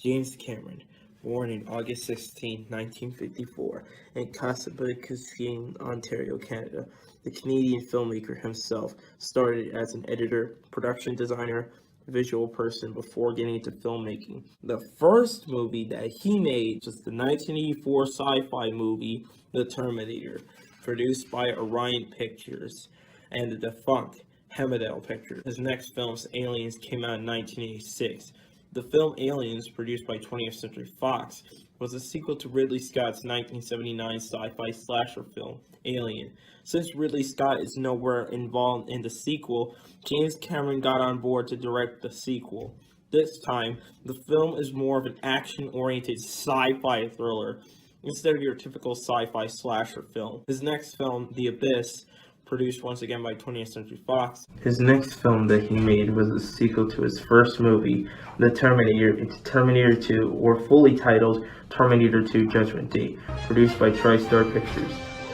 James Cameron, born on August 16, 1954, in Kasabigaskin, Ontario, Canada, the Canadian filmmaker himself started as an editor, production designer, visual person before getting into filmmaking. The first movie that he made was the 1984 sci-fi movie The Terminator, produced by Orion Pictures and the defunct Hemedale Pictures. His next films, Aliens, came out in 1986. The film Aliens, produced by 20th Century Fox, was a sequel to Ridley Scott's 1979 sci-fi slasher film, Alien. Since Ridley Scott is nowhere involved in the sequel, James Cameron got on board to direct the sequel. This time, the film is more of an action-oriented sci-fi thriller instead of your typical sci-fi slasher film. His next film, The Abyss, produced once again by 20th Century Fox. His next film that he made was a sequel to his first movie, The Terminator. It's Terminator 2, or fully titled Terminator 2 Judgment Day, produced by TriStar Pictures,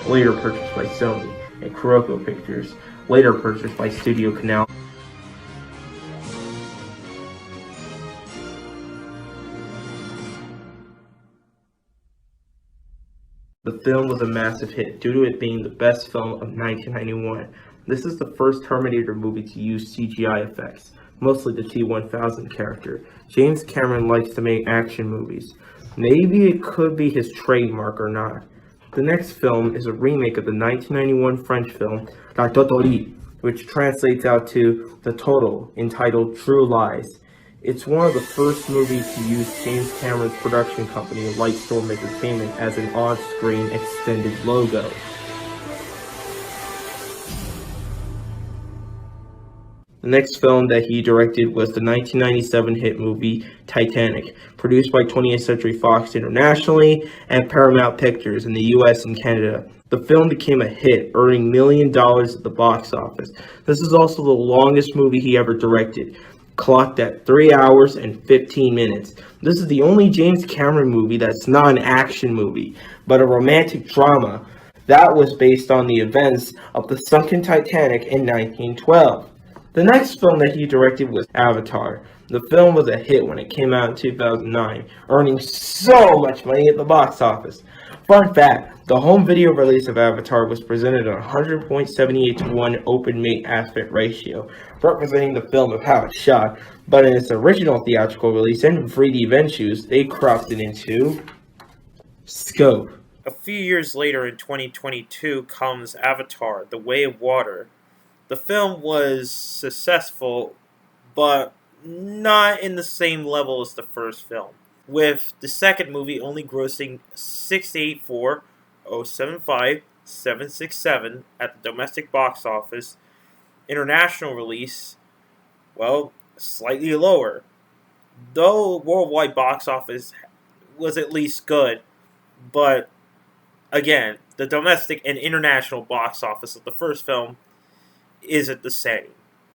later purchased by Sony, and Kuroko Pictures, later purchased by Studio Canal. The film was a massive hit due to it being the best film of 1991. This is the first Terminator movie to use CGI effects, mostly the T-1000 character. James Cameron likes to make action movies. Maybe it could be his trademark or not. The next film is a remake of the 1991 French film La Totally, which translates out to The Total, entitled True Lies. It's one of the first movies to use James Cameron's production company, Lightstorm Entertainment, as an on-screen extended logo. The next film that he directed was the 1997 hit movie Titanic, produced by 20th Century Fox internationally and Paramount Pictures in the US and Canada. The film became a hit, earning $1 million at the box office. This is also the longest movie he ever directed, clocked at 3 hours and 15 minutes. This is the only James Cameron movie that's not an action movie, but a romantic drama that was based on the events of the sunken Titanic in 1912. The next film that he directed was Avatar. The film was a hit when it came out in 2009, earning so much money at the box office. Fun fact, the home video release of Avatar was presented on 100.78:1 open mate aspect ratio, representing the film of how it's shot, but in its original theatrical release and 3D venues, they cropped it into scope. A few years later in 2022 comes Avatar, The Way of Water. The film was successful, but not in the same level as the first film, with the second movie only grossing $684,075,767 at the domestic box office. International release, well, slightly lower. Though worldwide box office was at least good, but again, the domestic and international box office of the first film isn't the same.